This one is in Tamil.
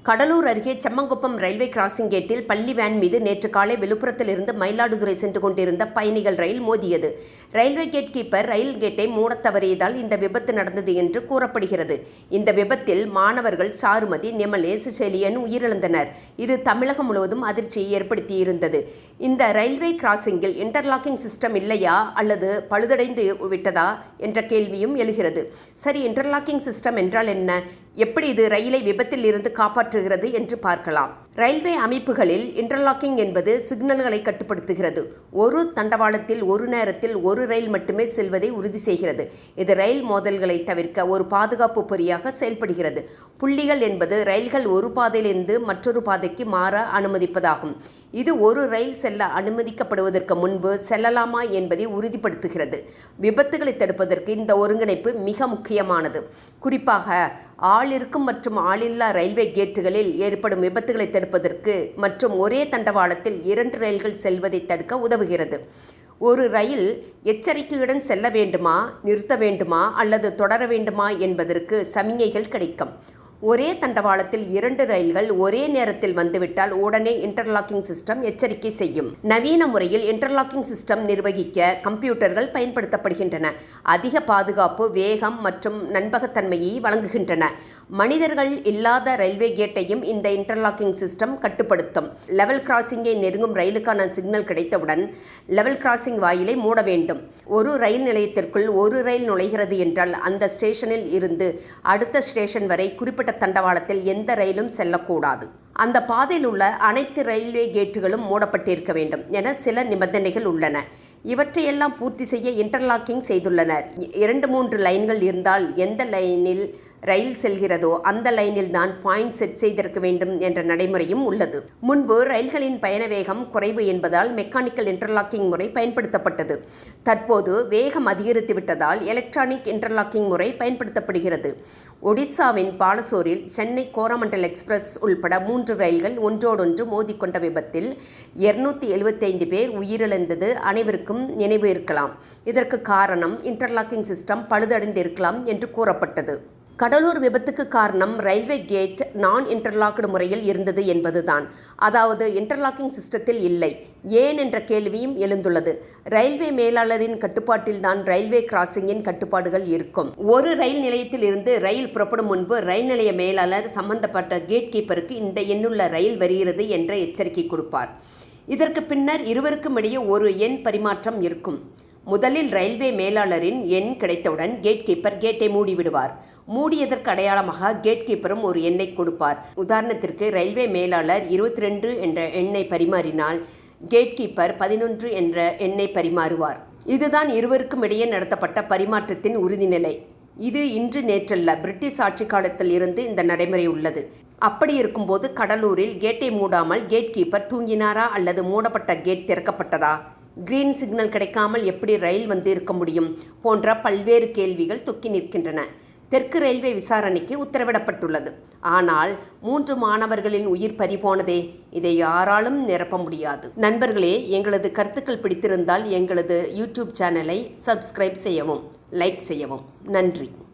கடலூர் அருகே செம்மங்குப்பம் ரயில்வே கிராசிங் கேட்டில் பள்ளி வேன் மீது நேற்று காலை விழுப்புரத்திலிருந்து மயிலாடுதுறை சென்று கொண்டிருந்த பயணிகள் ரயில் மோதியது. ரயில்வே கேட் கீப்பர் ரயில் கேட்டை மூடத் தவறியதால் இந்த விபத்து நடந்தது என்று கூறப்படுகிறது. இந்த விபத்தில் மாணவர்கள் சாருமதி, நிமலேஷ், செலியன் உயிரிழந்தனர். இது தமிழகம் முழுவதும் அதிர்ச்சியை ஏற்படுத்தியிருந்தது. இந்த ரயில்வே கிராசிங்கில் இன்டர்லாக்கிங் சிஸ்டம் இல்லையா அல்லது பழுதடைந்து விட்டதா என்ற கேள்வியும் எழுகிறது. சரி, இன்டர்லாக்கிங் சிஸ்டம் என்றால் என்ன? எப்படி இது ரயிலை விபத்தில் இருந்து காப்பாற்றுகிறது என்று பார்க்கலாம். ரயில்வே அமைப்புகளில் இன்டர்லாக்கிங் என்பது சிக்னல்களை கட்டுப்படுத்துகிறது. ஒரு தண்டவாளத்தில் ஒரு நேரத்தில் ஒரு ரயில் மட்டுமே செல்வதை உறுதி செய்கிறது. இது ரயில் மோதல்களை தவிர்க்க ஒரு பாதுகாப்பு பொறியாக செயல்படுகிறது. புள்ளிகள் என்பது ரயில்கள் ஒரு பாதையிலிருந்து மற்றொரு பாதைக்கு மாற அனுமதிப்பதாகும். இது ஒரு ரயில் செல்ல அனுமதிக்கப்படுவதற்கு முன்பு செல்லலாமா என்பதை உறுதிப்படுத்துகிறது. விபத்துகளை தடுப்பதற்கு இந்த ஒருங்கிணைப்பு மிக முக்கியமானது. குறிப்பாக ஆள் இருக்கும் மற்றும் ஆளில்லா ரயில்வே கேட்டுகளில் ஏற்படும் விபத்துகளை தடுப்பதற்கு மற்றும் ஒரே தண்டவாளத்தில் 2 ரயில்கள் செல்வதை தடுக்க உதவுகிறது. ஒரு ரயில் எச்சரிக்கையுடன் செல்ல வேண்டுமா, நிறுத்த வேண்டுமா அல்லது தொடர வேண்டுமா என்பதற்கு சமிஞைகள் கிடைக்கும். ஒரே தண்டவாளத்தில் 2 ரயில்கள் ஒரே நேரத்தில் வந்துவிட்டால் உடனே இன்டர்லாக்கிங் சிஸ்டம் எச்சரிக்கை செய்யும். நவீன முறையில் இன்டர்லாக்கிங் சிஸ்டம் நிர்வகிக்க கம்ப்யூட்டர்கள் பயன்படுத்தப்படுகின்றன. அதிக பாதுகாப்பு, வேகம் மற்றும் நம்பகத்தன்மையை வழங்குகின்றன. மனிதர்கள் இல்லாத ரயில்வே கேட்டையும் இந்த இன்டர்லாக்கிங் சிஸ்டம் கட்டுப்படுத்தும். லெவல் கிராசிங்கை நெருங்கும் ரயிலுக்கான சிக்னல் கிடைத்தவுடன் லெவல் கிராசிங் வாயிலை மூட வேண்டும். ஒரு ரயில் நிலையத்திற்குள் ஒரு ரயில் நுழைகிறது என்றால் அந்த ஸ்டேஷனில் இருந்து அடுத்த ஸ்டேஷன் வரை குறிப்பிட்ட தண்டவாளத்தில் எந்த ரயிலும் செல்லக்கூடாது. அந்த பாதையில் உள்ள அனைத்து ரயில்வே கேட்டுகளும் மூடப்பட்டிருக்க வேண்டும் என சில நிபந்தனைகள் உள்ளன. இவற்றையெல்லாம் பூர்த்தி செய்ய இன்டர்லாக்கிங் செய்துள்ளனர். 2-3 லைன்கள் இருந்தால் எந்த லைனில் ரயில் செல்கிறதோ அந்த லைனில் தான் பாயிண்ட் செட் செய்திருக்க வேண்டும் என்ற நடைமுறையும் உள்ளது. முன்பு ரயில்களின் பயண வேகம் குறைவு என்பதால் மெக்கானிக்கல் இன்டர்லாக்கிங் முறை பயன்படுத்தப்பட்டது. தற்போது வேகம் அதிகரித்து விட்டதால் எலக்ட்ரானிக் இன்டர்லாக்கிங் முறை பயன்படுத்தப்படுகிறது. ஒடிசாவின் பாலசோரில் சென்னை கோரமண்டல் எக்ஸ்பிரஸ் உள்பட 3 ரயில்கள் ஒன்றோடொன்று மோதிக்கொண்ட விபத்தில் 275 பேர் உயிரிழந்தது அனைவருக்கும் நினைவு இருக்கலாம். இதற்கு காரணம் இன்டர்லாக்கிங் சிஸ்டம் பழுதடைந்திருக்கலாம் என்று கூறப்பட்டது. கடலூர் விபத்துக்கு காரணம் ரயில்வே கேட் நான் இன்டர்லாக்டு முறையில் இருந்தது என்பதுதான். அதாவது இன்டர்லாக்கிங் சிஸ்டத்தில் இல்லை. ஏன் என்ற கேள்வியும் எழுந்துள்ளது. ரயில்வே மேலாளரின் கட்டுப்பாட்டில் தான் ரயில்வே கிராசிங்கின் கட்டுப்பாடுகள் இருக்கும். ஒரு ரயில் நிலையத்தில் இருந்து ரயில் புறப்படும் முன்பு ரயில் நிலைய மேலாளர் சம்பந்தப்பட்ட கேட் கீப்பருக்கு இந்த எண்ணுள்ள ரயில் வருகிறது என்ற எச்சரிக்கை கொடுப்பார். இதற்கு பின்னர் இருவருக்கும் இடையே ஒரு எண் பரிமாற்றம் இருக்கும். முதலில் ரயில்வே மேலாளரின் எண் கிடைத்தவுடன் கேட் கீப்பர் கேட்டை மூடிவிடுவார். மூடியதற்கு அடையாளமாக கேட் கீப்பரும் ஒரு எண்ணை கொடுப்பார். உதாரணத்திற்கு ரயில்வே மேலாளர் 22 என்ற எண்ணை பரிமாறினால் கேட் கீப்பர் 11 என்ற எண்ணை பரிமாறுவார். இதுதான் இருவருக்கும் இடையே நடத்தப்பட்ட பரிமாற்றத்தின் உறுதிநிலை. இது இன்று நேற்றல்ல, பிரிட்டிஷ் ஆட்சி காலத்தில் இருந்து இந்த நடைமுறை உள்ளது. அப்படி இருக்கும்போது கடலூரில் கேட்டை மூடாமல் கேட் கீப்பர் தூங்கினாரா அல்லது மூடப்பட்ட கேட் திறக்கப்பட்டதா? கிரீன் சிக்னல் கிடைக்காமல் எப்படி ரயில் வந்து இருக்க முடியும் போன்ற பல்வேறு கேள்விகள் தொக்கி நிற்கின்றன. தெற்கு ரயில்வே விசாரணைக்கு உத்தரவிடப்பட்டுள்ளது. ஆனால் 3 மாணவர்களின் உயிர் பறிபோனதே, இதை யாராலும் நிரப்ப முடியாது. நண்பர்களே, எங்களது கருத்துக்கள் பிடித்திருந்தால் எங்களது யூடியூப் சேனலை சப்ஸ்கிரைப் செய்யவும், லைக் செய்யவும். நன்றி.